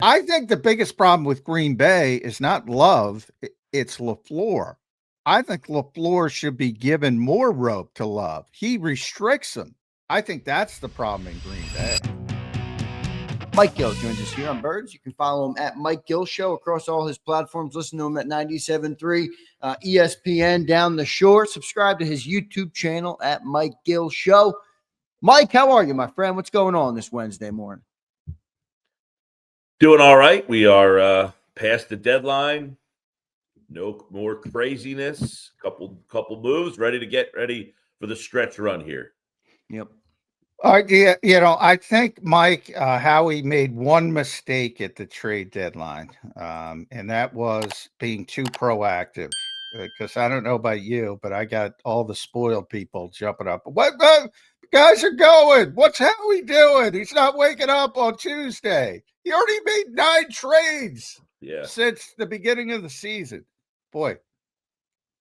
I think the biggest problem with Green Bay is not Love, it's LaFleur. I think LaFleur should be given more rope to Love. He restricts him. I think that's the problem in Green Bay. Mike Gill joins us here on Birds. You can follow him at Mike Gill Show across all his platforms. Listen to him at 97.3 ESPN Down the Shore. Subscribe to his YouTube channel at Mike Gill Show. Mike, how are you, my friend? What's going on this Wednesday morning? Doing all right. We are past the deadline. No more craziness. Couple moves. Ready to get ready for the stretch run here. Yep. Yeah, I think Mike Howie made one mistake at the trade deadline, and that was being too proactive. Because I don't know about you, but I got all the spoiled people jumping up. What the guys are going? What's Howie doing? He's not waking up on Tuesday. He already made 9 trades since the beginning of the season. Boy,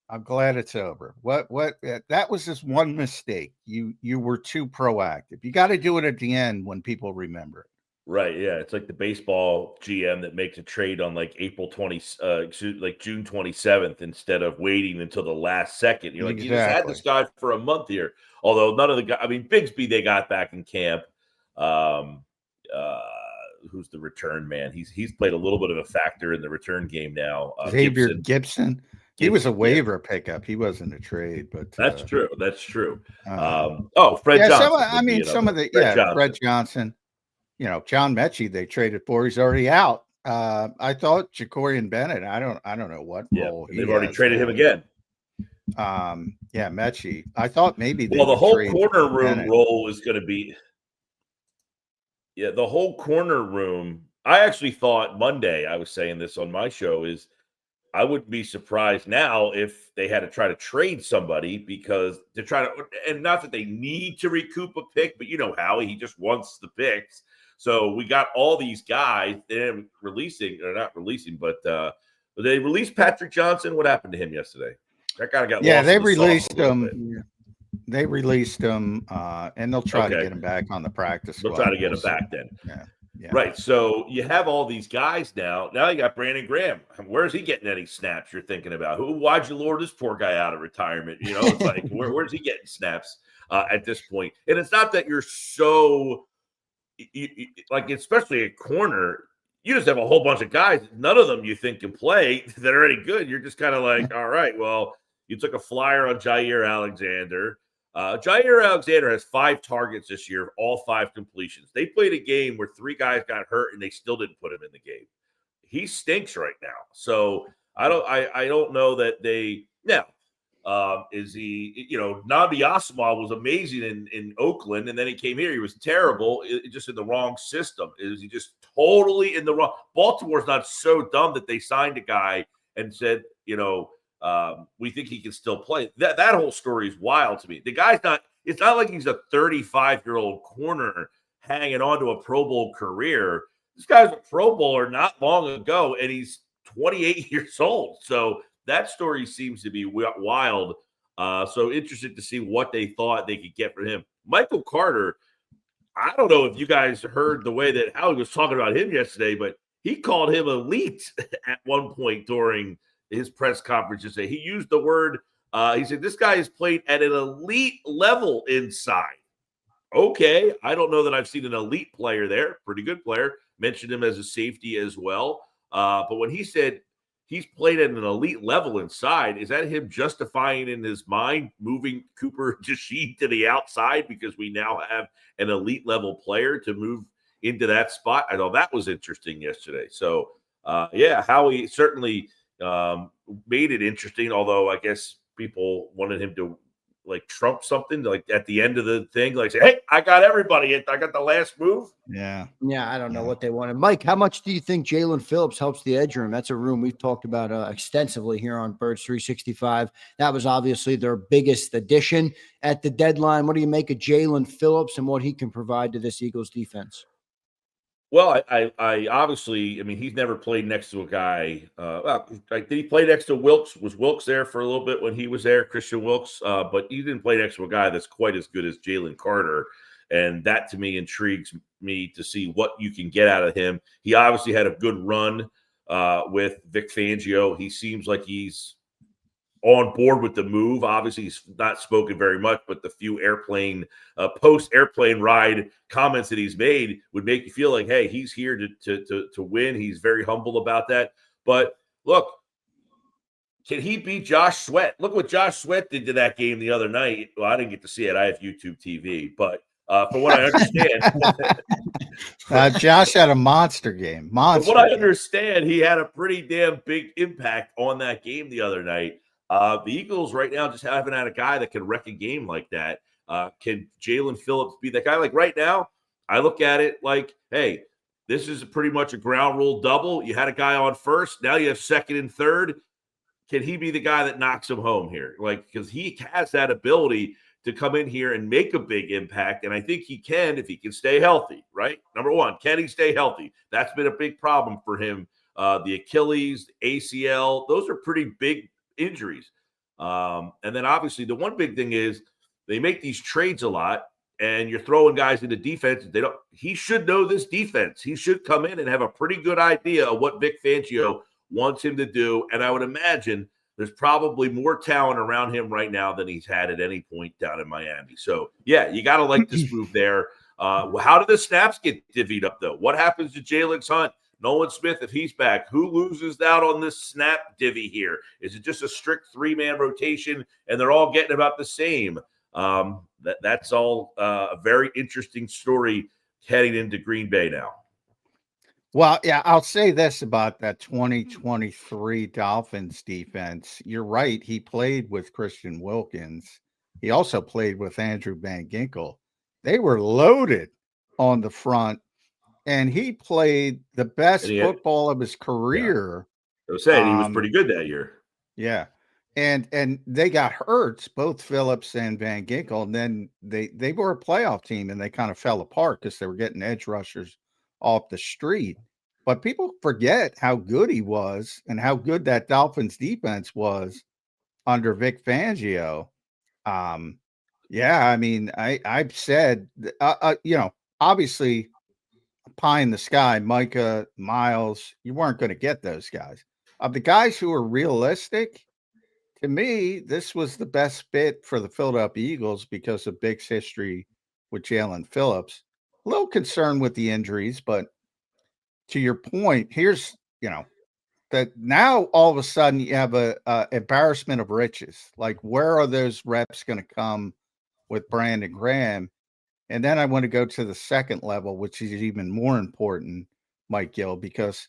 I'm glad it's over. What that was just one mistake. You were too proactive. You got to do it at the end when people remember it. Right, yeah. It's like the baseball GM that makes a trade on like June 27th instead of waiting until the last second. You're like, You just had this guy for a month here. Although none of the guys, Bigsby they got back in camp. Who's the return man? He's played a little bit of a factor in the return game now. Xavier Gibson. He was a waiver pickup. He wasn't a trade, but that's true. That's true. Fred Johnson. Fred Johnson. John Mechie they traded for. He's already out. I thought Jacorian Bennett. I don't know what role they've already traded him again. Mechie. I thought maybe the whole corner room role was going to be. Yeah, the whole corner room. I actually thought Monday. I was saying this on my show is. I wouldn't be surprised now if they had to try to trade somebody because they're trying to, and not that they need to recoup a pick, but Howie, he just wants the picks. So we got all these guys. They're not releasing, but they released Patrick Johnson. What happened to him yesterday? That guy got lost. They released him. They released him, and they'll try to get him back on the practice squad. They'll try to get him back then. Yeah. Right. So you have all these guys now. Now you got Brandon Graham. Where's he getting any snaps you're thinking about? Why'd you lure this poor guy out of retirement? It's like, where's he getting snaps at this point? And it's not that you're so like, especially at corner, you just have a whole bunch of guys. None of them you think can play that are any good. You're just kind of like, all right, well, you took a flyer on Jair Alexander. Jair Alexander has 5 targets this year, all 5 completions. They played a game where 3 guys got hurt and they still didn't put him in the game. He stinks right now. So I don't know that they now is he, Nabi Asamoah was amazing in Oakland, and then he came here. He was terrible, just in the wrong system. Is he just totally in the wrong? Baltimore's not so dumb that they signed a guy and said, we think he can still play. That whole story is wild to me. The guy's not, it's not like he's a 35-year-old corner hanging on to a Pro Bowl career. This guy's a Pro Bowler not long ago, and he's 28 years old. So that story seems to be wild. So interested to see what they thought they could get from him. Michael Carter, I don't know if you guys heard the way that Howie was talking about him yesterday, but he called him elite at one point during his press conference yesterday. He used the word, he said, this guy has played at an elite level inside. Okay, I don't know that I've seen an elite player there. Pretty good player. Mentioned him as a safety as well. But when he said he's played at an elite level inside, is that him justifying in his mind moving Cooper Jasheed to the outside because we now have an elite level player to move into that spot? I thought that was interesting yesterday. So, Howie certainly made it interesting, although I guess people wanted him to like trump something like at the end of the thing, like say, hey, I got everybody. I got the last move. Yeah, I don't know what they wanted. Mike, how much do you think Jaelan Phillips helps the edge room? That's a room we've talked about extensively here on Birds 365. That was obviously their biggest addition at the deadline. What do you make of Jaelan Phillips and what he can provide to this Eagles defense? Well, I obviously, he's never played next to a guy. Did he play next to Wilkes? Was Wilkes there for a little bit when he was there, Christian Wilkes? But he didn't play next to a guy that's quite as good as Jalen Carter. And that to me intrigues me to see what you can get out of him. He obviously had a good run with Vic Fangio. He seems like he's on board with the move. Obviously, he's not spoken very much, but the few post-airplane ride comments that he's made would make you feel like, hey, he's here to win. He's very humble about that. But look, can he beat Josh Sweat? Look what Josh Sweat did to that game the other night. Well, I didn't get to see it. I have YouTube TV, but from what I understand, Josh had a monster game. From what I understand, he had a pretty damn big impact on that game the other night. The Eagles right now just haven't had a guy that can wreck a game like that. Can Jaelan Phillips be that guy? Like right now, I look at it like, hey, this is pretty much a ground rule double. You had a guy on first. Now you have second and third. Can he be the guy that knocks him home here? Like, because he has that ability to come in here and make a big impact. And I think he can if he can stay healthy, right? Number one, can he stay healthy? That's been a big problem for him. The Achilles, ACL, those are pretty big injuries. And then obviously the one big thing is they make these trades a lot and you're throwing guys into defense. He should know this defense. He should come in and have a pretty good idea of what Vic Fangio wants him to do. And I would imagine there's probably more talent around him right now than he's had at any point down in Miami. So yeah, you got to like this move there. How do the snaps get divvied up though? What happens to Jalen Hunt? Nolan Smith, if he's back, who loses out on this snap divvy here? Is it just a strict 3-man rotation and they're all getting about the same? That's all a very interesting story heading into Green Bay now. Well, yeah, I'll say this about that 2023 Dolphins defense. You're right. He played with Christian Wilkins. He also played with Andrew Van Ginkel. They were loaded on the front. And he played the best football of his career. Yeah. I was saying he was pretty good that year. Yeah. And they got hurt, both Phillips and Van Ginkel. And then they were a playoff team and they kind of fell apart because they were getting edge rushers off the street. But people forget how good he was and how good that Dolphins defense was under Vic Fangio. Yeah, I mean, I've said, obviously, pie in the sky, Micah, Miles, you weren't going to get those guys. Of the guys who are realistic, to me, this was the best fit for the Philadelphia Eagles because of Big's history with Jaelan Phillips. A little concerned with the injuries, but to your point, here's, that now all of a sudden you have a embarrassment of riches. Like, where are those reps going to come with Brandon Graham? And then I want to go to the second level, which is even more important, Mike Gill, because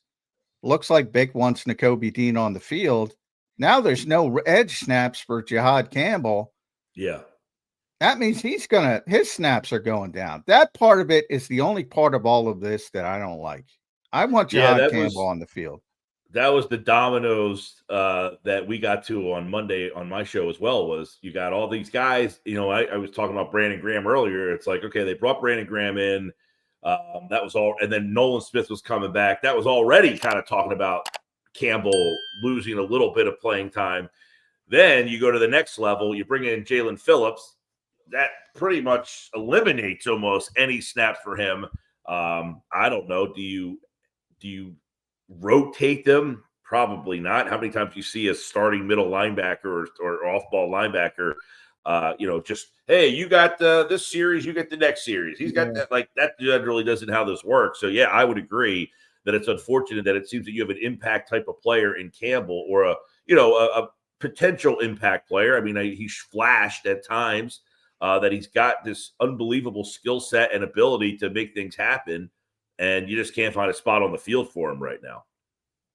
looks like Vic wants Nakobe Dean on the field. Now there's no edge snaps for Jihad Campbell. Yeah. That means his snaps are going down. That part of it is the only part of all of this that I don't like. I want Jihad Campbell on the field. That was the dominoes that we got to on Monday on my show as well. Was you got all these guys, I was talking about Brandon Graham earlier. It's like, okay, they brought Brandon Graham in. That was all. And then Nolan Smith was coming back. That was already kind of talking about Campbell losing a little bit of playing time. Then you go to the next level. You bring in Jaelan Phillips. That pretty much eliminates almost any snaps for him. I don't know. Do you rotate them? Probably not. How many times do you see a starting middle linebacker or off-ball linebacker, just, hey, you got this series, you get the next series. He's got that. Like, that generally doesn't how this works. So, yeah, I would agree that it's unfortunate that it seems that you have an impact type of player in Campbell or a potential impact player. I mean, he's flashed at times that he's got this unbelievable skill set and ability to make things happen. And you just can't find a spot on the field for him right now.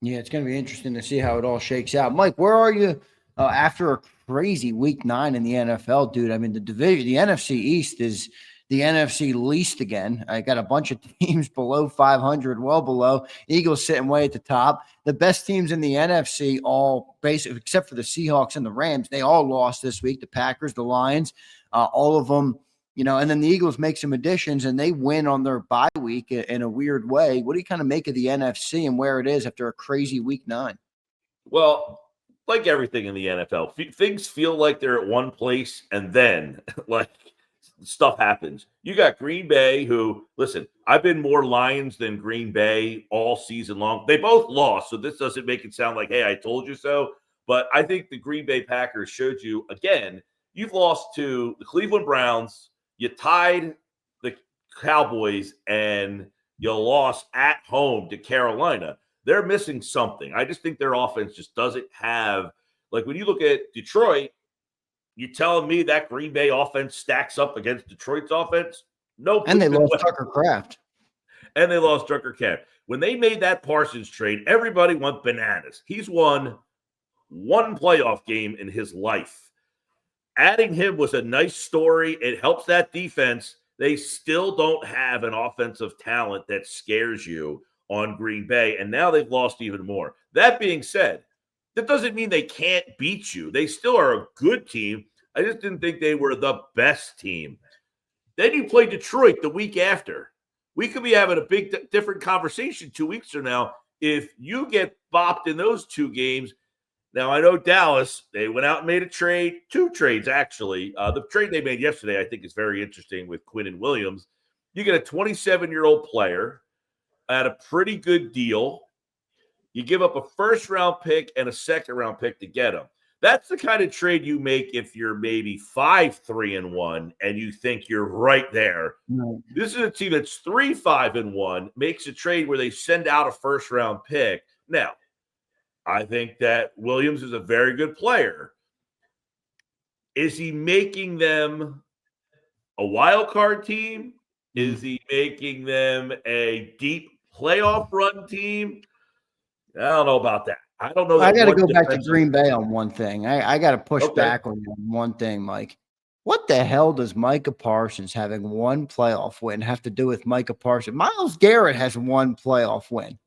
Yeah, it's going to be interesting to see how it all shakes out. Mike, where are you after a crazy week 9 in the NFL, dude? I mean, the division, the NFC East is the NFC least again. I got a bunch of teams below 500, well below. Eagles sitting way at the top. The best teams in the NFC, all basically, except for the Seahawks and the Rams, they all lost this week. The Packers, the Lions, all of them. And then the Eagles make some additions and they win on their bye week in a weird way. What do you kind of make of the NFC and where it is after a crazy week 9? Well, like everything in the NFL, things feel like they're at one place and then like stuff happens. You got Green Bay, who, listen, I've been more Lions than Green Bay all season long. They both lost, so this doesn't make it sound like, hey, I told you so. But I think the Green Bay Packers showed you, again, you've lost to the Cleveland Browns, you tied the Cowboys, and you lost at home to Carolina. They're missing something. I just think their offense just doesn't have, like when you look at Detroit, you telling me that Green Bay offense stacks up against Detroit's offense? No. And they lost Tucker Kraft. And they lost Tucker Kraft. When they made that Parsons trade, everybody went bananas. He's won one playoff game in his life. Adding him was a nice story. It helps that defense. They still don't have an offensive talent that scares you on Green Bay, and now they've lost even more. That being said, that doesn't mean they can't beat you. They still are a good team. I just didn't think they were the best team. Then you play Detroit the week after. We could be having a big different conversation 2 weeks from now if you get bopped in those two games. Now, I know Dallas, they went out and made a trade, 2 trades actually. The trade they made yesterday I think is very interesting with Quinn and Williams. You get a 27-year-old player at a pretty good deal. You give up a first-round pick and a second-round pick to get him. That's the kind of trade you make if you're maybe 5-3-1 and you think you're right there. No. This is a team that's 3-5-1, makes a trade where they send out a first-round pick. Now, I think that Williams is a very good player. Is he making them a wild card team? Is he making them a deep playoff run team? I don't know about that. I don't know. I got to go back to Green Bay on one thing. I got to push back on one thing, Mike. What the hell does Micah Parsons having one playoff win have to do with Micah Parsons? Myles Garrett has one playoff win.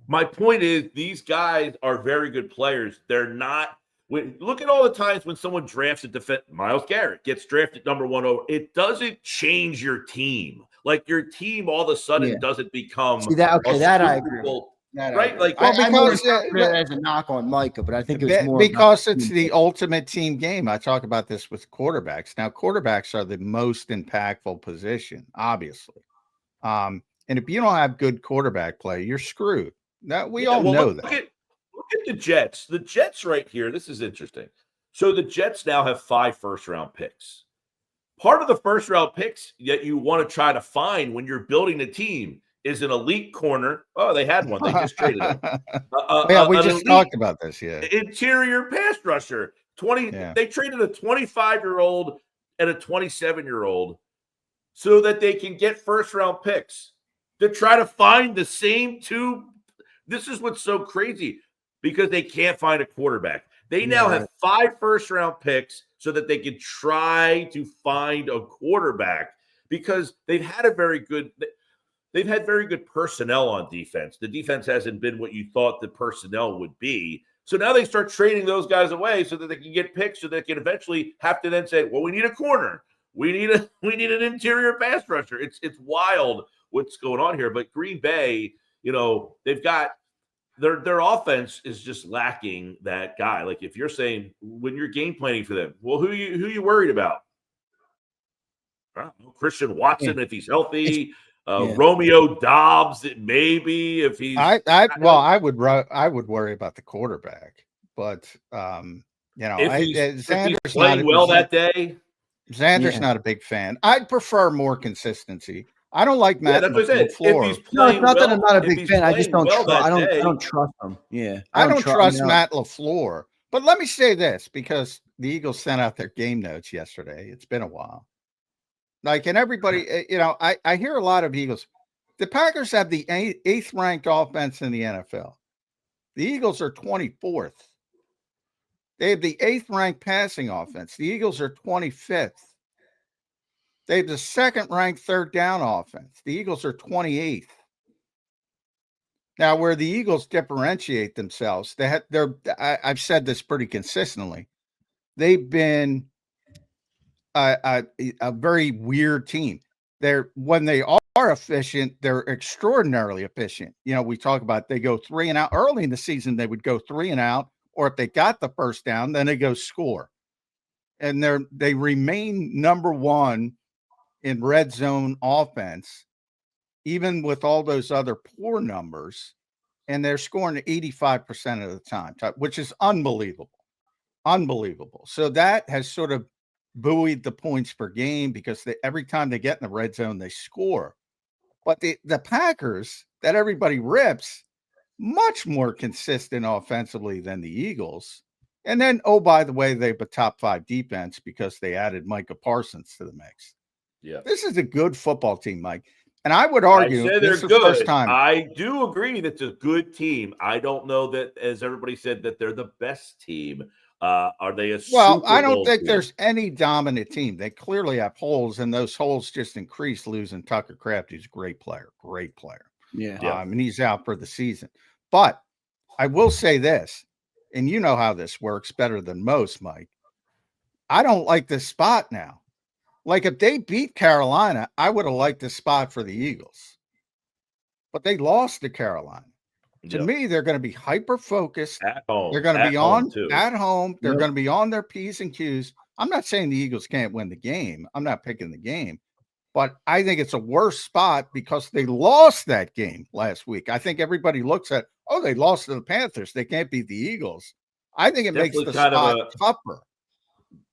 My point is these guys are very good players. They're not – look at all the times when someone drafts a defense. Myles Garrett gets drafted number 1 over. It doesn't change your team. Like your team all of a sudden doesn't become – that I agree with. Right? Like, because as a knock on Micah, but I think it was more because it's the ultimate team game. I talk about this with quarterbacks. Now, quarterbacks are the most impactful position, obviously. And if you don't have good quarterback play, you're screwed. That we all know that. Look at the Jets. The Jets right here. This is interesting. So the Jets now have 5 first-round picks. Part of the first-round picks that you want to try to find when you're building a team is an elite corner. Oh, they had one. They just traded him. We just talked about this. Yeah, interior pass rusher. They traded a 25-year-old and a 27-year-old so that they can get first-round picks to try to find the same 2. This is what's so crazy because they can't find a quarterback. They now have 5 first-round picks so that they can try to find a quarterback because they've had very good personnel on defense. The defense hasn't been what you thought the personnel would be. So now they start trading those guys away so that they can get picks so they can eventually have to then say, well, we need a corner. We need an interior pass rusher. It's wild what's going on here. But Green Bay, they've got their offense is just lacking that guy. Like if you're saying when you're game planning for them, well, who you worried about? I don't know, Christian Watson if he's healthy. Romeo Dobbs, maybe if he's. I would worry about the quarterback, but Zander's playing well that day. Zander's not a big fan. I'd prefer more consistency. I don't like Matt LaFleur. It's not that I'm not a big fan. I just don't. I don't trust him. Yeah, I don't trust Matt LaFleur. But let me say this because the Eagles sent out their game notes yesterday. It's been a while. And everybody, I hear a lot of Eagles. The Packers have the 8th ranked offense in the NFL. The Eagles are 24th. They have the 8th ranked passing offense. The Eagles are 25th. They have the 2nd ranked third down offense. The Eagles are 28th. Now, where the Eagles differentiate themselves, I've said this pretty consistently. They've been a very weird team. When they are efficient, they're extraordinarily efficient. We talk about they go 3 and out. Early in the season, they would go 3 and out, or if they got the first down, then they go score. and they remain number one in red zone offense, even with all those other poor numbers, and they're scoring 85% of the time, which is unbelievable. Unbelievable. So that has sort of buoyed the points per game because every time they get in the red zone, they score. But the Packers that everybody rips, much more consistent offensively than the Eagles. And then, oh, by the way, they have a top 5 defense because they added Micah Parsons to the mix. Yeah. This is a good football team, Mike. And I would argue this is the first time. I do agree that it's a good team. I don't know that, as everybody said, that they're the best team. Are they a Super I don't Bowl think team? there's any dominant team. They clearly have holes, and those holes just increase losing Tucker Kraft, who's a great player. Yeah. And he's out for the season. But I will say this, and you know how this works better than most, Mike. I don't like this spot now. Like, if they beat Carolina, I would have liked this spot for the Eagles. But they lost to Carolina. To me, they're going to be hyper-focused. At home. They're going to be on at home. They're Yep. going to be on their P's and Q's. I'm not saying the Eagles can't win the game. I'm not picking the game. But I think it's a worse spot because they lost that game last week. I think everybody looks at, oh, they lost to the Panthers. They can't beat the Eagles. I think it makes the spot tougher.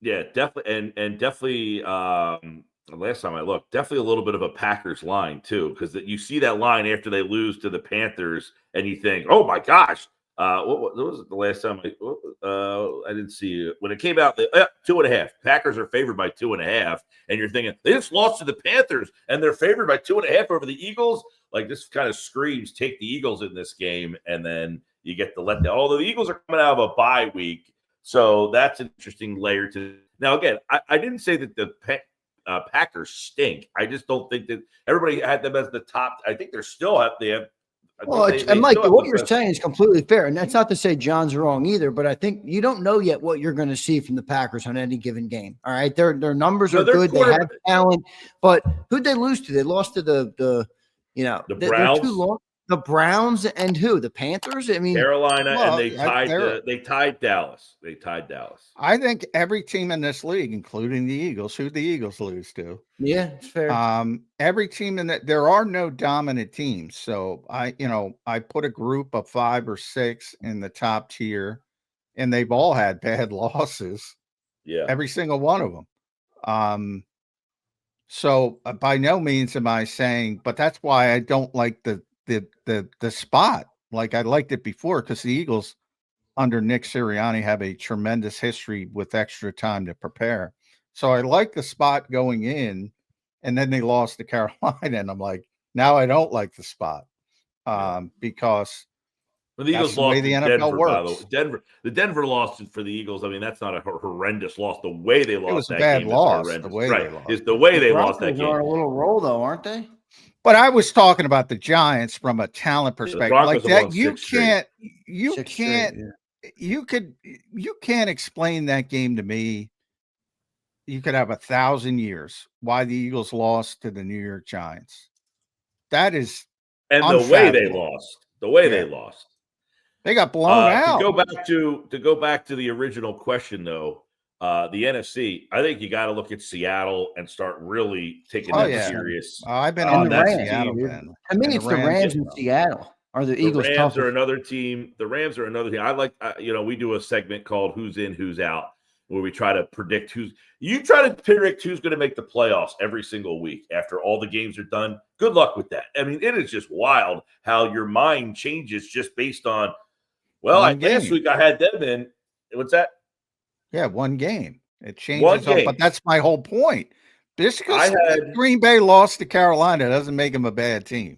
Yeah, definitely. And definitely, the last time I looked, definitely a little bit of a Packers line too, because you see that line after they lose to the Panthers and you think, oh my gosh, what was it the last time I didn't see it. When it came out, 2.5. Packers are favored by 2.5. And you're thinking, they just lost to the Panthers and they're favored by 2.5 over the Eagles. Like, this kind of screams, take the Eagles in this game. And then you get the letdown. Although the Eagles are coming out of a bye week. So that's an interesting layer to. Now, again, I didn't say that the Packers stink. I just don't think that everybody had them as the top. I think they're still up. And Mike, what you're saying is completely fair. And that's not to say John's wrong either, but I think you don't know yet what you're going to see from the Packers on any given game. All right. Their numbers are good. They have talent, but who'd they lose to? They lost to the Browns. They're too long. The Browns and who? The Panthers? I mean, Carolina, and they tied Dallas. They tied Dallas. I think every team in this league, including the Eagles, who the Eagles lose to. Yeah, it's fair. Every team in that, there are no dominant teams. So I put a group of 5 or 6 in the top tier, and they've all had bad losses. Yeah, every single one of them. So by no means am I saying, but that's why I don't like the spot. Like, I liked it before because the Eagles under Nick Sirianni have a tremendous history with extra time to prepare. So I like the spot going in, and then they lost to Carolina, and I'm like, now I don't like the spot because the Eagles lost to Denver, by the way. The Denver loss for the Eagles. I mean, that's not a horrendous loss. The way they lost that game is horrendous. It's the way they lost that game. They're on a little roll, though, aren't they? But I was talking about the Giants from a talent perspective, like that. You can't explain that game to me. You could have 1,000 years why the Eagles lost to the New York Giants. That is, and the way they lost, they lost, they got blown out. To go back to the original question, though. The NFC, I think you got to look at Seattle and start really taking that serious. I've been on that Seattle. I mean, it's the Rams in Seattle. Are the Eagles? The Rams are another team. The Rams are another team. I like, we do a segment called "Who's In, Who's Out," where we try to predict who's going to make the playoffs every single week after all the games are done. Good luck with that. I mean, it is just wild how your mind changes just based on. Well, last week I had them in. What's that? Yeah, one game. It changes up, but that's my whole point. Just because Green Bay lost to Carolina doesn't make them a bad team.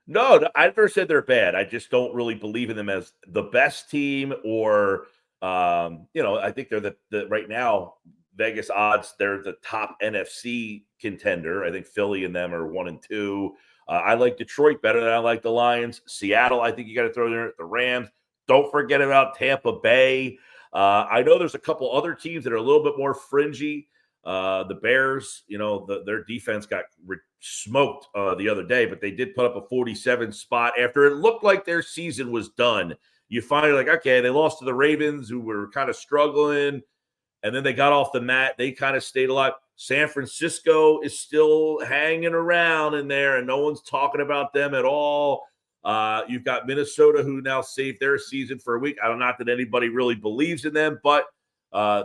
No, I never said they're bad. I just don't really believe in them as the best team or, I think they're the right now, Vegas odds, they're the top NFC contender. I think Philly and them are 1 and 2. I like Detroit better than I like the Lions. Seattle, I think you got to throw there. The Rams. Don't forget about Tampa Bay. I know there's a couple other teams that are a little bit more fringy. The Bears, their defense got smoked the other day, but they did put up a 47 spot after it looked like their season was done. You finally okay, they lost to the Ravens, who were kind of struggling, and then they got off the mat. They kind of stayed alive. San Francisco is still hanging around in there, and no one's talking about them at all. You've got Minnesota, who now saved their season for a week. I don't know that anybody really believes in them, but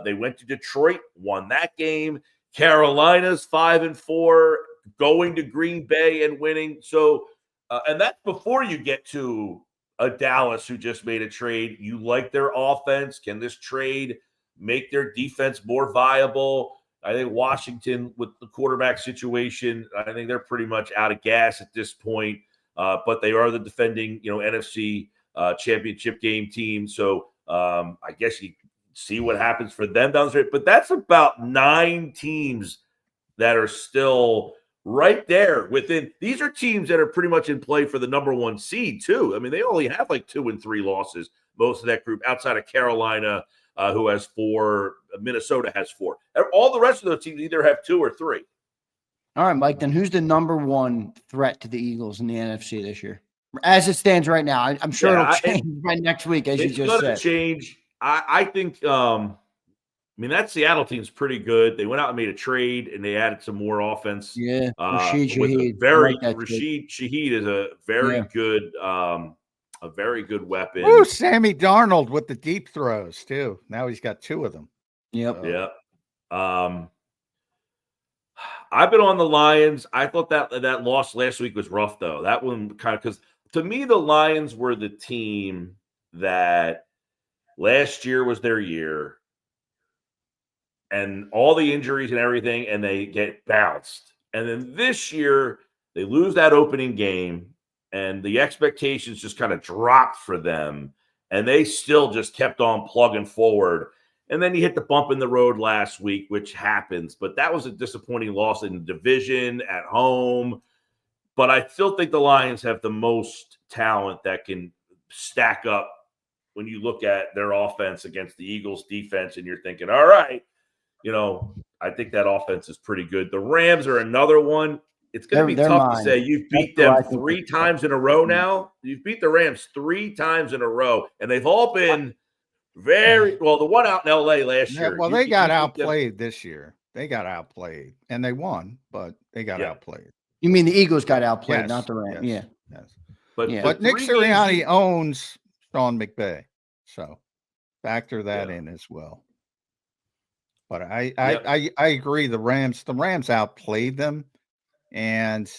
they went to Detroit, won that game. Carolina's 5-4, going to Green Bay and winning. So, and that's before you get to a Dallas who just made a trade. You like their offense. Can this trade make their defense more viable? I think Washington, with the quarterback situation, I think they're pretty much out of gas at this point. But they are the defending, NFC championship game team. So I guess you see what happens for them down the street. But that's about 9 teams that are still right there within. These are teams that are pretty much in play for the number 1 seed too. I mean, they only have like 2 and 3 losses, most of that group, outside of Carolina, who has 4. Minnesota has 4. All the rest of those teams either have 2 or 3. All right, Mike, then who's the number 1 threat to the Eagles in the NFC this year? As it stands right now, I'm sure it'll change by next week, as you just said. It's going to change. I think, that Seattle team's pretty good. They went out and made a trade, and they added some more offense. Yeah, Rashid Shaheed. Rashid Shaheed is a very good weapon. Ooh, Sammy Darnold with the deep throws too. Now he's got 2 of them. Yep. Yeah. I've been on the Lions. I thought that loss last week was rough, though. That one kind of, because to me, the Lions were the team that last year was their year, and all the injuries and everything, and they get bounced. And then this year, they lose that opening game, and the expectations just kind of dropped for them, and they still just kept on plugging forward. And then you hit the bump in the road last week, which happens. But that was a disappointing loss in the division at home. But I still think the Lions have the most talent that can stack up when you look at their offense against the Eagles' defense, and you're thinking, all right, I think that offense is pretty good. The Rams are another one. It's going to be tough to say. You've beat them 3 times in a row now. You've beat the Rams 3 times in a row, and they've all been very well. The one out in LA last year. Well, they got outplayed this year. They got outplayed, and they won, but they got outplayed. You mean the Eagles got outplayed, not the Rams? Yes. But Nick Sirianni owns Sean McVay, so factor that in as well. But I agree. The Rams outplayed them, and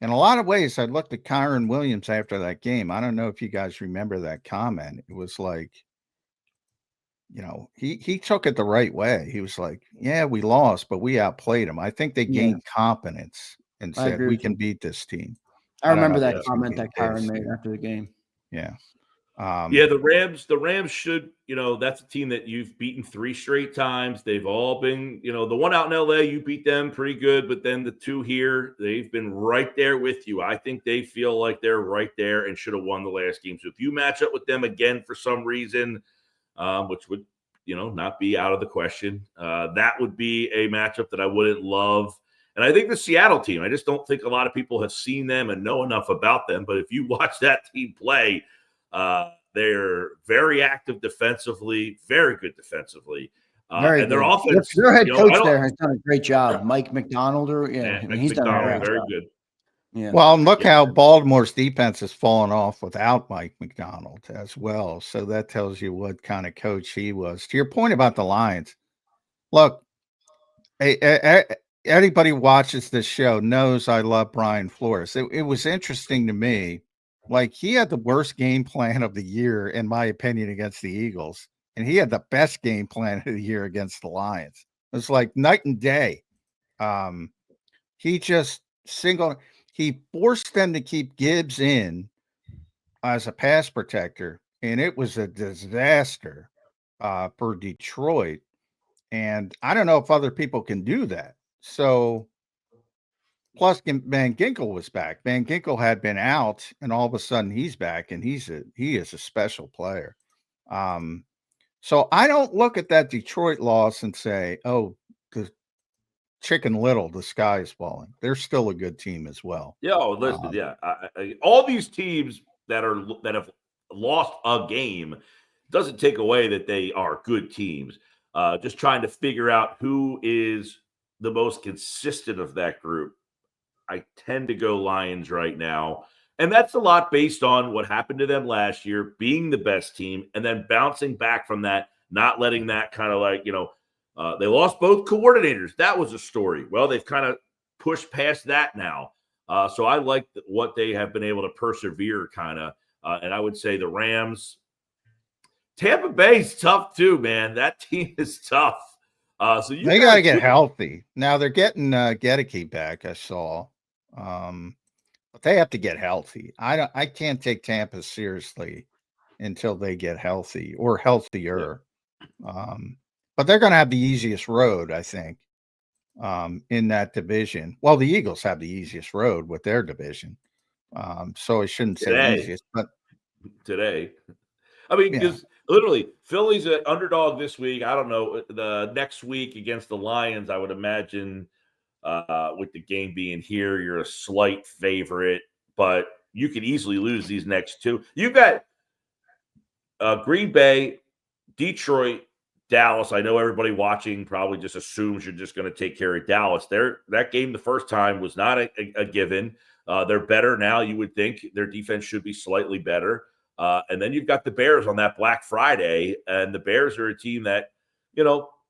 in a lot of ways, I looked at Kyron Williams after that game. I don't know if you guys remember that comment. It was like, he took it the right way. He was like, yeah, we lost, but we outplayed them. I think they gained confidence and said, we can beat this team. I remember that comment that Kyron made after the game. Yeah. The Rams should, that's a team that you've beaten 3 straight times. They've all been, the one out in LA, you beat them pretty good, but then the 2 here, they've been right there with you. I think they feel like they're right there and should have won the last game. So if you match up with them again for some reason, which would, not be out of the question, that would be a matchup that I wouldn't love. And I think the Seattle team, I just don't think a lot of people have seen them and know enough about them. But if you watch that team play, they're very active defensively, very good defensively. And their offense. Their head coach there has done a great job. Mike McDonald, he's done a great job. Good. Yeah. Well, and look how Baltimore's defense has fallen off without Mike McDonald as well. So that tells you what kind of coach he was. To your point about the Lions, look, anybody who watches this show knows I love Brian Flores. It was interesting to me. Like, he had the worst game plan of the year, in my opinion, against the Eagles. And he had the best game plan of the year against the Lions. It's like night and day. He just he forced them to keep Gibbs in as a pass protector, and it was a disaster for Detroit. And I don't know if other people can do that. So, plus Van Ginkel was back. Van Ginkel had been out, and all of a sudden he's back, and he is a special player. So I don't look at that Detroit loss and say, oh, the Chicken Little, the sky is falling. They're still a good team as well. Yeah, listen, all these teams that have lost a game doesn't take away that they are good teams. just trying to figure out who is the most consistent of that group. I tend to go Lions right now. And that's a lot based on what happened to them last year, being the best team, and then bouncing back from that, not letting that kind of like, they lost both coordinators. That was a story. Well, they've kind of pushed past that now. So I like what they have been able to persevere kind of. And I would say the Rams. Tampa Bay's tough too, man. That team is tough. So they got to get healthy. Now they're getting JAKIB back, I saw. But they have to get healthy. I can't take Tampa seriously until they get healthy or healthier. Yeah. But they're going to have the easiest road, I think, in that division. Well, the Eagles have the easiest road with their division. So I shouldn't say easiest, but today. I mean, because literally Philly's an underdog this week. I don't know. The next week against the Lions, I would imagine with the game being here, you're a slight favorite, but you could easily lose these next two. You've got Green Bay, Detroit, Dallas. I know everybody watching probably just assumes you're just going to take care of Dallas. That game the first time was not a given. They're better now, you would think. Their defense should be slightly better. And then you've got the Bears on that Black Friday, and the Bears are a team that,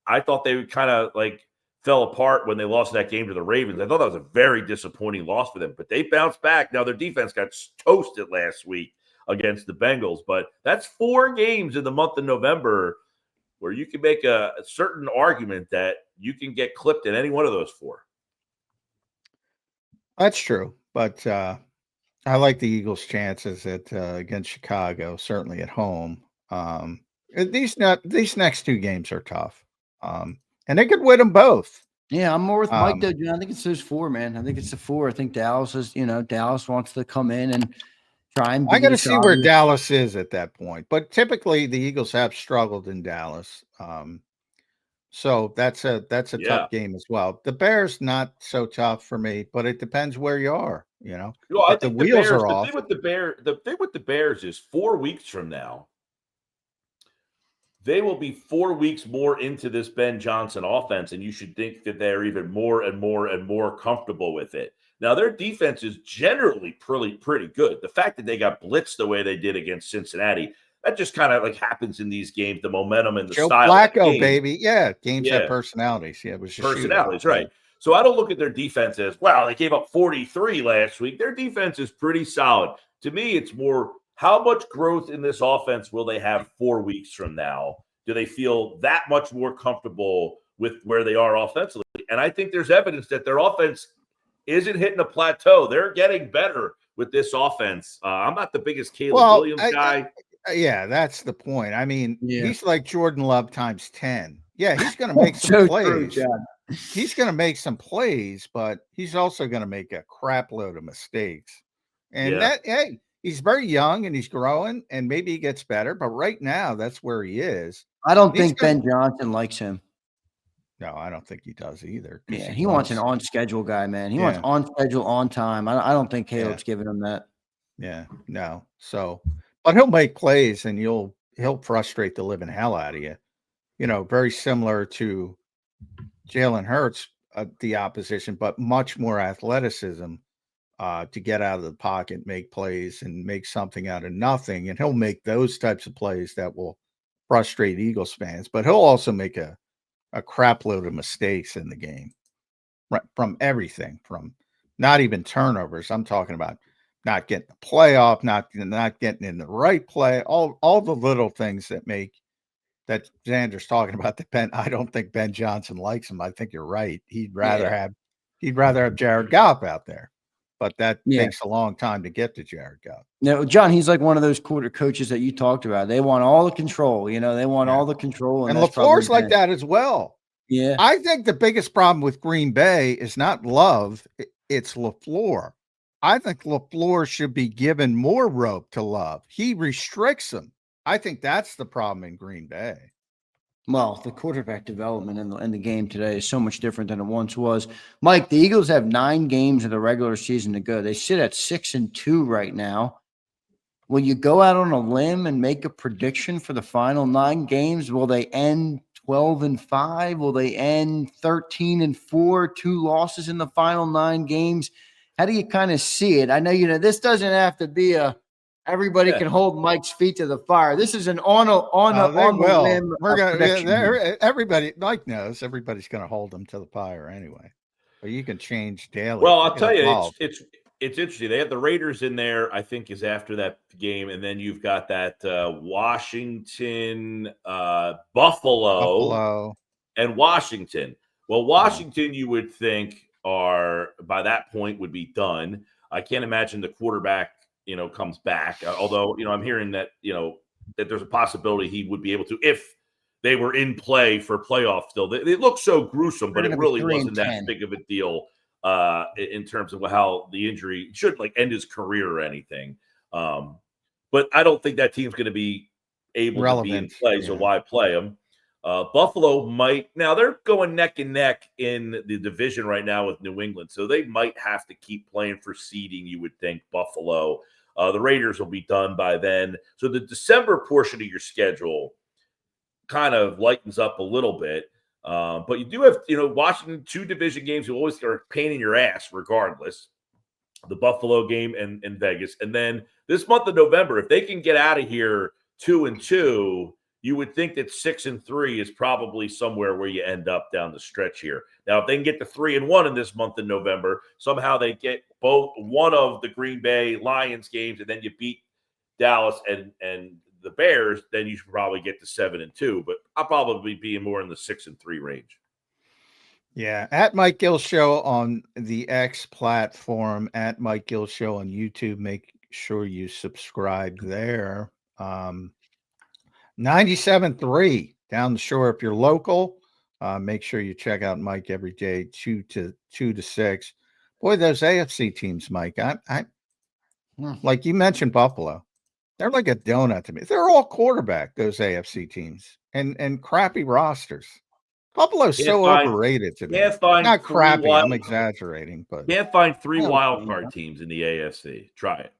I thought they would kind of like fell apart when they lost that game to the Ravens. I thought that was a very disappointing loss for them, but they bounced back. Now their defense got toasted last week against the Bengals, but that's 4 games in the month of November where you can make a certain argument that you can get clipped in any one of those 4. That's true, but I like the Eagles' chances against Chicago, certainly at home. These next 2 games are tough, and they could win them both. Yeah, I'm more with Mike though, John. I think it's those 4, man. I think it's the 4. I think Dallas is, Dallas wants to come in and try and. I got to see where Dallas is at that point, but typically the Eagles have struggled in Dallas, so that's a tough game as well. The Bears not so tough for me, but it depends where you are. Well, I think the wheels are off. The thing with the Bears is 4 weeks from now, they will be 4 weeks more into this Ben Johnson offense, and you should think that they're even more and more and more comfortable with it. Now, their defense is generally pretty good. The fact that they got blitzed the way they did against Cincinnati, that just kind of like happens in these games, the momentum and the Joe style. Flacco, baby. Yeah, games have personalities. Yeah, it was just personalities, right. So I don't look at their defense as, well, they gave up 43 last week. Their defense is pretty solid. To me, it's more how much growth in this offense will they have 4 weeks from now? Do they feel that much more comfortable with where they are offensively? And I think there's evidence that their offense isn't hitting a plateau. They're getting better with this offense. I'm not the biggest Caleb Williams guy. Yeah, that's the point. I mean, he's like Jordan Love times 10. Yeah, he's going to make some plays. He's going to make some plays, but he's also going to make a crap load of mistakes. And he's very young and he's growing, and maybe he gets better. But right now, that's where he is. I don't think Ben Johnson likes him. No, I don't think he does either. Yeah, he wants an on-schedule guy, man. He wants on schedule, on time. I don't think Caleb's giving him that. Yeah, no. So, but he'll make plays, and he'll frustrate the living hell out of you. Very similar to Jalen Hurts, the opposition, but much more athleticism to get out of the pocket, make plays, and make something out of nothing. And he'll make those types of plays that will frustrate Eagles fans. But he'll also make a crap load of mistakes in the game, right? From everything, from not even turnovers. I'm talking about not getting the playoff, not getting in the right play, all the little things that make that Zander's talking about. I don't think Ben Johnson likes him. I think you're right. He'd rather have Jared Goff out there, but that takes a long time to get to Jared Goff. No, John, he's like one of those quarter coaches that you talked about. They want all the control. They want all the control. And LaFleur's like that as well. Yeah. I think the biggest problem with Green Bay is not Love. It's LaFleur. I think LaFleur should be given more rope to Love. He restricts him. I think that's the problem in Green Bay. Well, the quarterback development in the game today is so much different than it once was. Mike, the Eagles have 9 games of the regular season to go. They sit at 6-2 right now. Will you go out on a limb and make a prediction for the final 9 games? Will they end 12-5? Will they end 13-4, 2 losses in the final 9 games? How do you kind of see it? I know, this doesn't have to be everybody can hold Mike's feet to the fire. This is an on the whim prediction. Everybody, Mike knows everybody's going to hold them to the fire anyway. But you can change daily. Well, I'll tell you, it's interesting. They have the Raiders in there, I think, is after that game, and then you've got that Washington, Buffalo, and Washington. Well, Washington, you would think are by that point would be done. I can't imagine the quarterback, comes back. Although, I'm hearing that, that there's a possibility he would be able to if they were in play for playoffs still. They look so gruesome, but it really wasn't that big of a deal in terms of how the injury should end his career or anything. But I don't think that team's going to be able to be in play, so why play them? Buffalo might. Now, they're going neck and neck in the division right now with New England, so they might have to keep playing for seeding, you would think, Buffalo. The Raiders will be done by then. So the December portion of your schedule kind of lightens up a little bit. But you do have, Washington, 2 division games who always are a pain in your ass regardless. The Buffalo game and Vegas. And then this month of November, if they can get out of here 2-2, you would think that 6-3 is probably somewhere where you end up down the stretch here. Now, if they can get to 3-1 in this month of November, somehow they get one of the Green Bay Lions games, and then you beat Dallas and the Bears, then you should probably get to 7-2. But I'll probably be more in the 6-3 range. Yeah, at Mike Gill Show on the X platform, at Mike Gill Show on YouTube. Make sure you subscribe there. 97.3 down the shore. If you're local, make sure you check out Mike every day, 2 to 6. Boy, those AFC teams, Mike. I like you mentioned Buffalo. They're like a donut to me. They're all quarterback, those AFC teams, and crappy rosters. Buffalo's overrated to me. Not crappy. I'm exaggerating, but can't find 3 wild card teams in the AFC. Try it.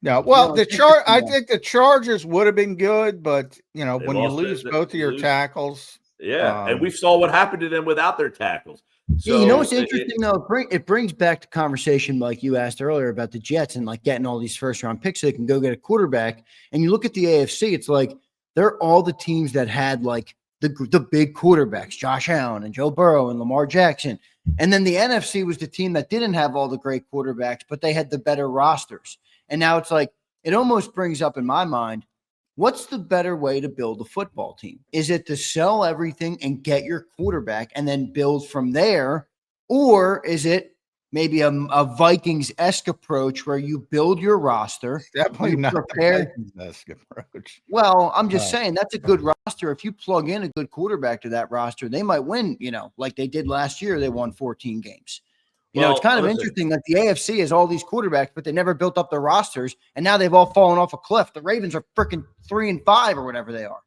No, well, I think the Chargers would have been good, but when you lose both of your tackles, and we saw what happened to them without their tackles. So what's interesting though? It brings back the conversation like you asked earlier about the Jets and getting all these first round picks so they can go get a quarterback. And you look at the AFC, it's like they're all the teams that had the big quarterbacks, Josh Allen and Joe Burrow and Lamar Jackson. And then the NFC was the team that didn't have all the great quarterbacks, but they had the better rosters. And now it's it almost brings up in my mind, what's the better way to build a football team? Is it to sell everything and get your quarterback and then build from there? Or is it maybe a Vikings-esque approach where you build your roster? Definitely not a Vikings-esque approach. Well, I'm just saying that's a good roster. If you plug in a good quarterback to that roster, they might win, like they did last year. They won 14 games. It's kind of interesting that the AFC has all these quarterbacks, but they never built up their rosters, and now they've all fallen off a cliff. The Ravens are freaking 3-5 or whatever they are.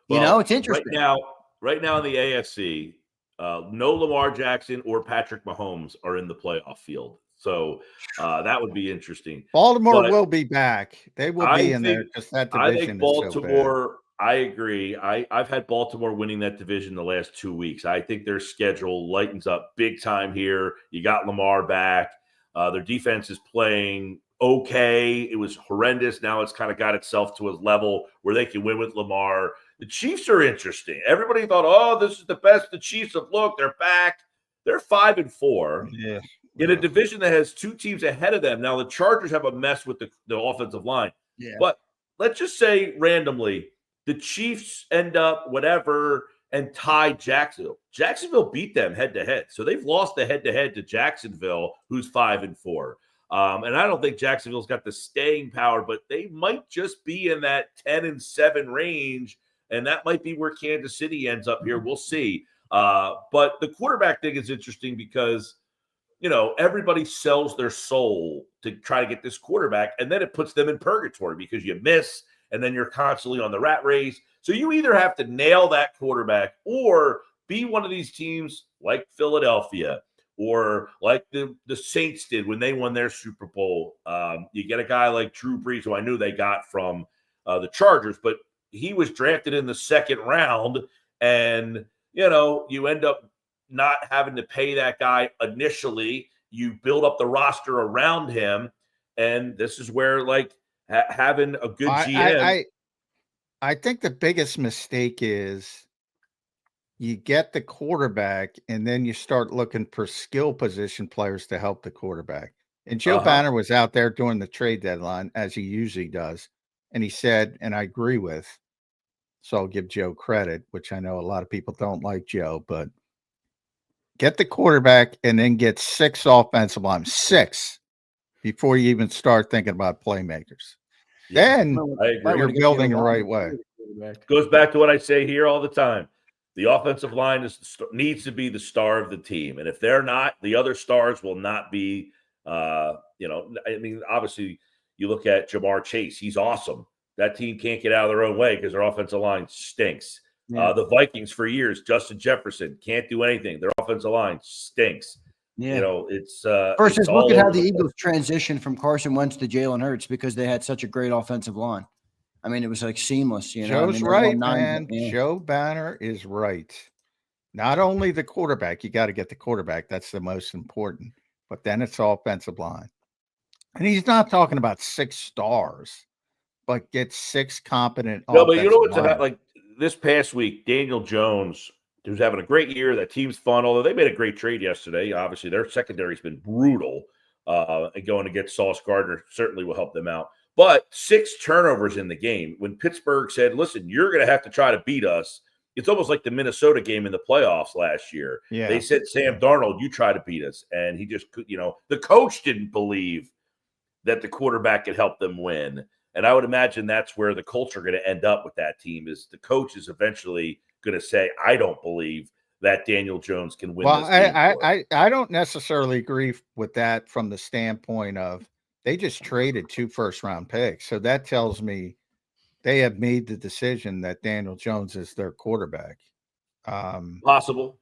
It's interesting. Right now in the AFC, no Lamar Jackson or Patrick Mahomes are in the playoff field. So that would be interesting. Baltimore will be back. They will be in there because that division I think Baltimore. I agree. I've had Baltimore winning that division the last 2 weeks. I think their schedule lightens up big time here. You got Lamar back. Their defense is playing okay. It was horrendous. Now it's kind of got itself to a level where they can win with Lamar. The Chiefs are interesting. Everybody thought, this is the best the Chiefs have looked. They're back. They're 5-4 in a division that has 2 teams ahead of them. Now the Chargers have a mess with the offensive line. Yeah. But let's just say randomly, the Chiefs end up whatever and tie Jacksonville. Jacksonville beat them head-to-head. So they've lost the head-to-head to Jacksonville, who's 5-4. And I don't think Jacksonville's got the staying power, but they might just be in that 10-7 range, and that might be where Kansas City ends up here. We'll see. But the quarterback thing is interesting because, everybody sells their soul to try to get this quarterback, and then it puts them in purgatory because you miss, and then you're constantly on the rat race. So you either have to nail that quarterback or be one of these teams like Philadelphia or like the Saints did when they won their Super Bowl. You get a guy like Drew Brees, who I knew they got from the Chargers, but he was drafted in the second round, and you end up not having to pay that guy initially. You build up the roster around him, and this is where having a good GM. I think the biggest mistake is you get the quarterback and then you start looking for skill position players to help the quarterback. And Joe Banner was out there during the trade deadline, as he usually does. And he said, and I agree with, so I'll give Joe credit, which I know a lot of people don't like Joe, but get the quarterback and then get 6 offensive linemen, 6, before you even start thinking about playmakers. Yeah, then you're building the right way. Goes back to what I say here all the time. The offensive line needs to be the star of the team. And if they're not, the other stars will not be, obviously you look at Jamar Chase. He's awesome. That team can't get out of their own way because their offensive line stinks. Yeah. The Vikings for years, Justin Jefferson can't do anything. Their offensive line stinks. Yeah. It's versus look at how the Eagles transitioned from Carson Wentz to Jalen Hurts because they had such a great offensive line. I mean, it was seamless. Joe's right, man. Yeah. Joe Banner is right. Not only the quarterback, you got to get the quarterback. That's the most important. But then it's offensive line. And he's not talking about 6 stars, but get 6 competent offensive but you know what's line. Like this past week, Daniel Jones, who's having a great year. That team's fun, although they made a great trade yesterday. Obviously, their secondary's been brutal. And going to get Sauce Gardner certainly will help them out. But 6 turnovers in the game. When Pittsburgh said, listen, you're going to have to try to beat us, it's almost like the Minnesota game in the playoffs last year. Yeah. They said, Sam Darnold, you try to beat us. And he just, the coach didn't believe that the quarterback could help them win. And I would imagine that's where the Colts are going to end up with that team, is the coach is eventually going to say, I don't believe that Daniel Jones can win this game. I don't necessarily agree with that from the standpoint of they just traded 2 first-round picks. So that tells me they have made the decision that Daniel Jones is their quarterback. Possible.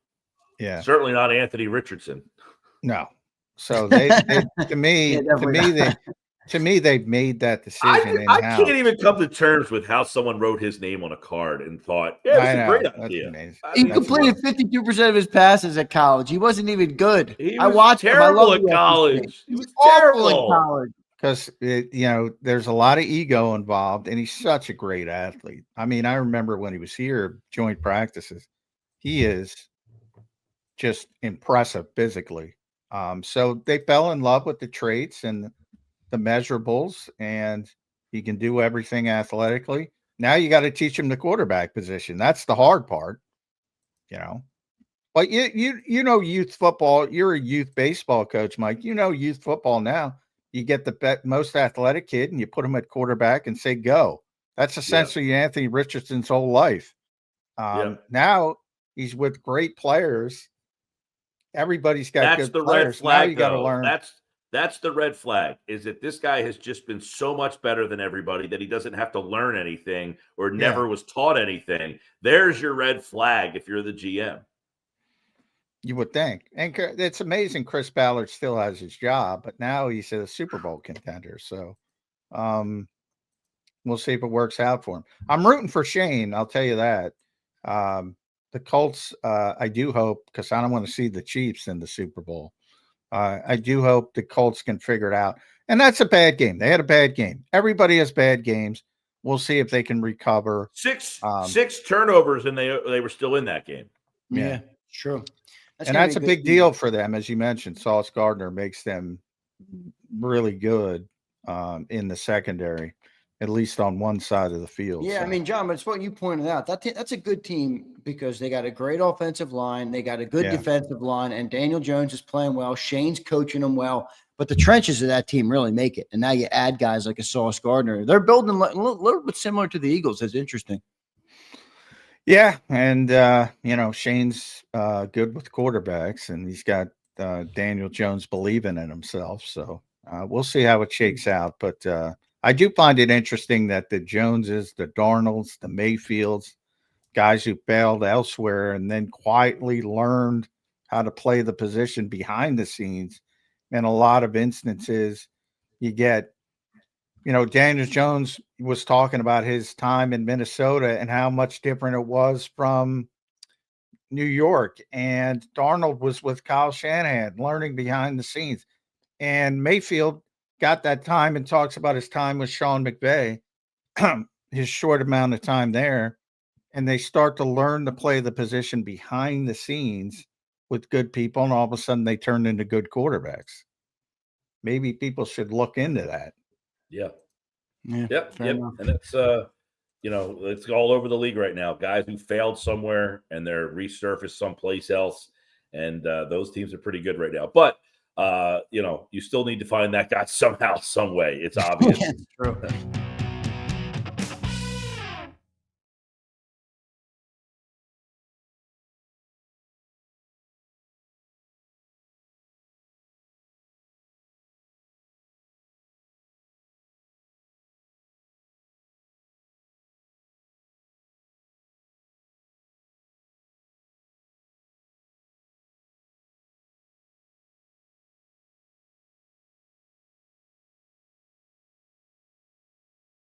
Yeah. Certainly not Anthony Richardson. No. So they to me, they've made that decision. I can't even come to terms with how someone wrote his name on a card and thought, yeah, it's a great idea. He completed 52% of his passes at college. He wasn't even good. I watched terrible him. At college. He was terrible at college. Because, there's a lot of ego involved, and he's such a great athlete. I mean, I remember when he was here, joint practices, he is just impressive physically. So they fell in love with the traits and the measurables, and he can do everything athletically. Now you got to teach him the quarterback position. That's the hard part, But you know youth football. You're a youth baseball coach, Mike. You know youth football now. You get the most athletic kid and you put him at quarterback and say, go. That's essentially Anthony Richardson's whole life. Now he's with great players. Everybody's got good players. Red flag, now you got to learn. That's the red flag, is that this guy has just been so much better than everybody that he doesn't have to learn anything or never was taught anything. There's your red flag if you're the GM. You would think. And it's amazing Chris Ballard still has his job, but now he's a Super Bowl contender. So we'll see if it works out for him. I'm rooting for Shane. I'll tell you that. The Colts, I do hope, because I don't want to see the Chiefs in the Super Bowl. I do hope the Colts can figure it out. And that's a bad game. They had a bad game. Everybody has bad games. We'll see if they can recover. 6 turnovers, and they were still in that game. Yeah, true. That's a big deal for them. As you mentioned, Sauce Gardner makes them really good in the secondary, at least on one side of the field. Yeah, so. I mean, John, but it's what you pointed out. That's a good team because they got a great offensive line. They got a good defensive line, and Daniel Jones is playing well. Shane's coaching them well. But the trenches of that team really make it. And now you add guys like a Sauce Gardner. They're building a little bit similar to the Eagles. That's interesting. Yeah, and Shane's good with quarterbacks, and he's got Daniel Jones believing in himself. So we'll see how it shakes out. But I do find it interesting that the Joneses, the Darnolds, the Mayfields, guys who failed elsewhere and then quietly learned how to play the position behind the scenes. In a lot of instances, you get Daniel Jones was talking about his time in Minnesota and how much different it was from New York. And Darnold was with Kyle Shanahan, learning behind the scenes. And Mayfield got that time and talks about his time with Sean McVay, his short amount of time there. And they start to learn to play the position behind the scenes with good people. And all of a sudden they turn into good quarterbacks. Maybe people should look into that. Yeah. Yep. And it's it's all over the league right now. Guys who failed somewhere and they're resurfaced someplace else, and those teams are pretty good right now. But you still need to find that guy somehow, some way. It's obvious. True.